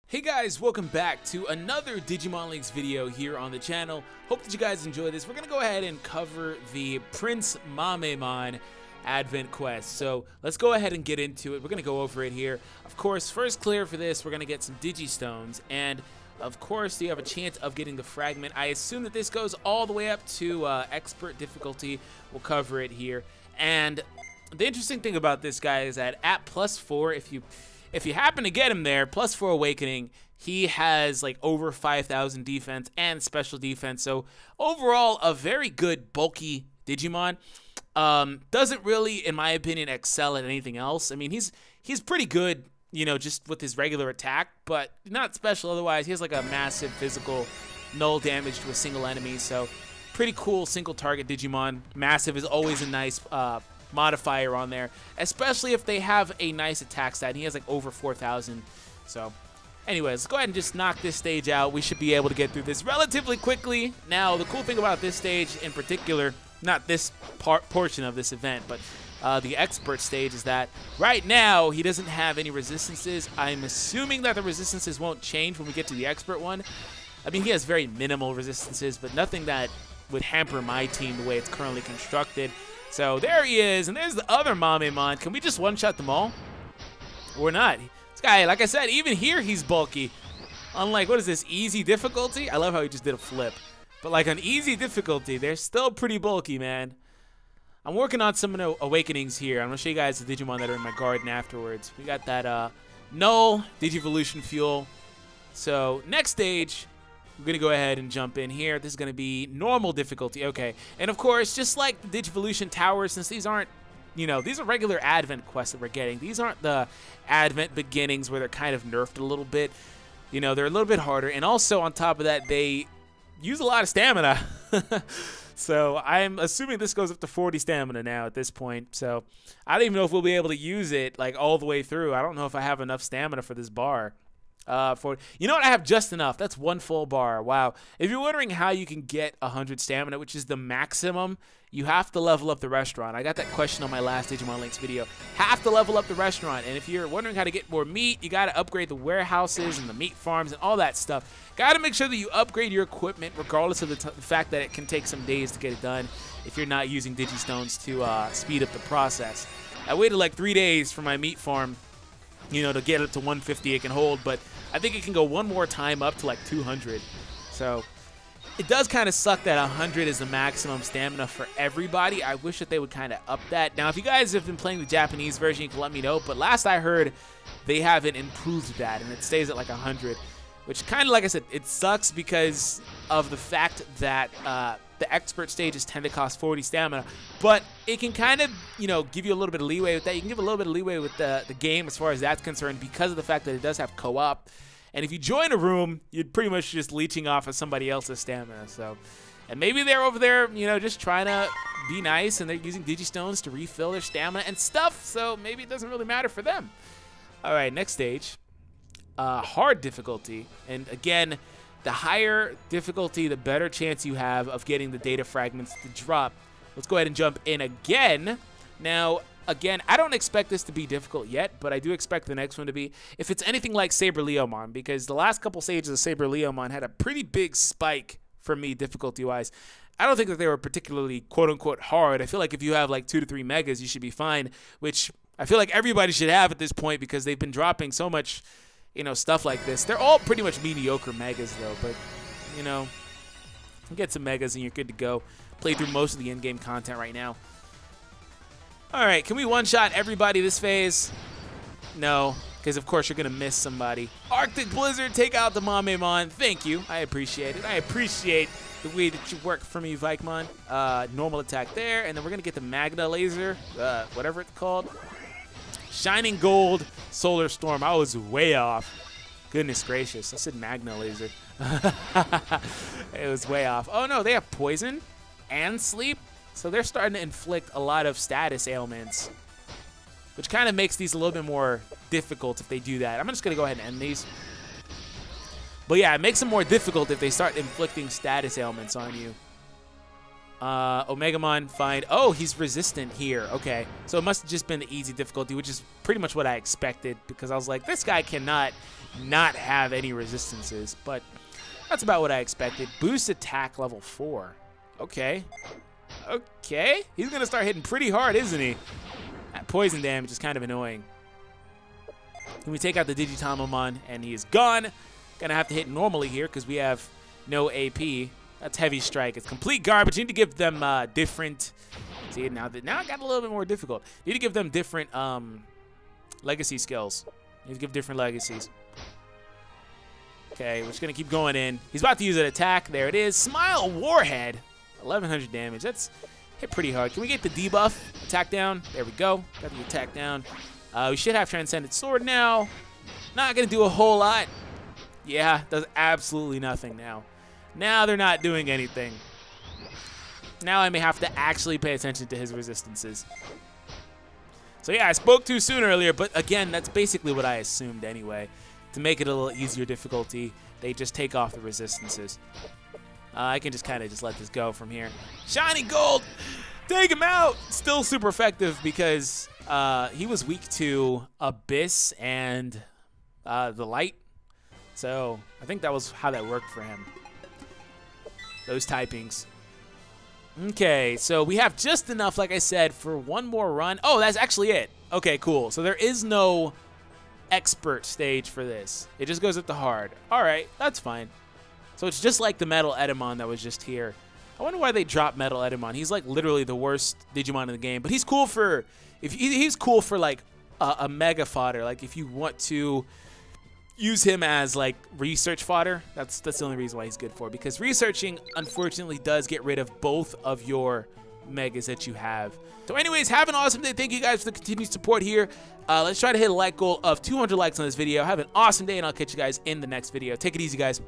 Hey guys, welcome back to another Digimon Linkz video here on the channel. Hope that you guys enjoy this. We're going to go ahead and cover the PrinceMamemon Advent Quest. So let's go ahead and get into it. We're going to go over it here. Of course, first clear for this, we're going to get some Digistones. And of course, you have a chance of getting the fragment. I assume that this goes all the way up to expert difficulty. We'll cover it here. And the interesting thing about this guy is that at +4, if you happen to get him there, +4 awakening, he has like over 5,000 defense and special defense. So overall, a very good bulky Digimon. Doesn't really, in my opinion, excel at anything else. I mean, he's pretty good, you know, just with his regular attack, but not special otherwise. He has like a massive physical null damage to a single enemy. So pretty cool single target Digimon. Massive is always a nice modifier on there, especially if they have a nice attack stat. He has like over 4,000. So anyways, let's go ahead and just knock this stage out. We should be able to get through this relatively quickly. Now, the cool thing about this stage in particular, not this portion of this event, but the expert stage, is that right now he doesn't have any resistances. I'm assuming that the resistances won't change when we get to the expert one. I mean, he has very minimal resistances, but nothing that would hamper my team the way it's currently constructed. So there he is, and there's the other Mamemon. Can we just one-shot them all? Or not? This guy, like I said, even here he's bulky. Unlike, what is this, easy difficulty? I love how he just did a flip. But like on easy difficulty, they're still pretty bulky, man. I'm working on some awakenings here. I'm going to show you guys the Digimon that are in my garden afterwards. We got that Null Digivolution Fuel. So next stage, we're going to go ahead and jump in here. This is going to be normal difficulty. Okay. And of course, just like the Digivolution Tower, since these aren't, you know, these are regular Advent quests that we're getting. These aren't the Advent beginnings where they're kind of nerfed a little bit. You know, they're a little bit harder. And also on top of that, they use a lot of stamina. So I'm assuming this goes up to 40 stamina now at this point. So I don't even know if we'll be able to use it like all the way through. I don't know if I have enough stamina for this bar. You know what? I have just enough. That's one full bar. Wow. If you're wondering how you can get 100 stamina, which is the maximum, you have to level up the restaurant. I got that question on my last Digimon Linkz video. Have to level up the restaurant. And if you're wondering how to get more meat, you got to upgrade the warehouses and the meat farms and all that stuff. Got to make sure that you upgrade your equipment regardless of the fact that it can take some days to get it done if you're not using Digistones to speed up the process. I waited like 3 days for my meat farm, you know, to get it to 150 it can hold, but I think it can go one more time up to like 200. So it does kind of suck that 100 is the maximum stamina for everybody. I wish that they would kind of up that. Now, if you guys have been playing the Japanese version, you can let me know, but last I heard, they haven't improved that, and it stays at like 100, which kind of, like I said, it sucks because of the fact that the expert stages tend to cost 40 stamina, but it can kind of, you know, give you a little bit of leeway with that. You can give a little bit of leeway with the game as far as that's concerned because of the fact that it does have co-op. And if you join a room, you're pretty much just leeching off of somebody else's stamina. So, and maybe they're over there, you know, just trying to be nice, and they're using Digistones to refill their stamina and stuff. So maybe it doesn't really matter for them. All right, next stage, hard difficulty. And again, the higher difficulty, the better chance you have of getting the data fragments to drop. Let's go ahead and jump in again. Now, again, I don't expect this to be difficult yet, but I do expect the next one to be, if it's anything like Saber-Leomon, because the last couple stages of Saber-Leomon had a pretty big spike for me difficulty-wise. I don't think that they were particularly quote-unquote hard. I feel like if you have like 2 to 3 megas, you should be fine, which I feel like everybody should have at this point because they've been dropping so much, you know, stuff like this. They're all pretty much mediocre megas though, but you know, get some megas and you're good to go. Play through most of the in-game content right now. All right, can we one-shot everybody this phase? No, because of course you're gonna miss somebody. Arctic Blizzard, take out the Mamemon. Thank you, I appreciate it. I appreciate the way that you work for me, Vikemon. Normal attack there, and then we're gonna get the Magna Laser, whatever it's called. Shining Gold Solar Storm. I was way off. Goodness gracious. I said Magna Laser. It was way off. Oh, no. They have Poison and Sleep. So they're starting to inflict a lot of status ailments, which kind of makes these a little bit more difficult if they do that. I'm just going to go ahead and end these. But yeah, it makes them more difficult if they start inflicting status ailments on you. Omegamon find. Oh, he's resistant here. Okay. So it must have just been the easy difficulty, which is pretty much what I expected because I was like, this guy cannot not have any resistances. But that's about what I expected. Boost attack level 4. Okay. Okay. He's going to start hitting pretty hard, isn't he? That poison damage is kind of annoying. Can we take out the Digitamamon and he is gone. Gonna have to hit normally here because we have no AP. That's heavy strike. It's complete garbage. You need to give them different. See, now it got a little bit more difficult. You need to give them different legacy skills. You need to give different legacies. Okay, we're just gonna keep going in. He's about to use an attack. There it is. Smile Warhead. 1100 damage. That's hit pretty hard. Can we get the debuff? Attack down. There we go. Got the attack down. We should have Transcendent Sword now. Not gonna do a whole lot. Yeah, does absolutely nothing now. Now they're not doing anything. Now I may have to actually pay attention to his resistances. So yeah, I spoke too soon earlier, but again, that's basically what I assumed anyway. To make it a little easier difficulty, they just take off the resistances. I can just kind of just let this go from here. Shiny Gold! Take him out! Still super effective because he was weak to Abyss and the Light. So I think that was how that worked for him. Those typings. Okay, so we have just enough, like I said, for one more run. Oh, that's actually it. Okay, cool. So there is no expert stage for this. It just goes up to hard. All right, that's fine. So it's just like the Metal Edamon that was just here. I wonder why they dropped Metal Edamon. He's like literally the worst Digimon in the game, but he's cool for he's cool for like a mega fodder. Like if you want to use him as like research fodder, that's the only reason why he's good for, because researching unfortunately does get rid of both of your megas that you have. So anyways, have an awesome day. Thank you guys for the continued support here. Let's try to hit a like goal of 200 likes on this video. Have an awesome day, and I'll catch you guys in the next video. Take it easy, guys.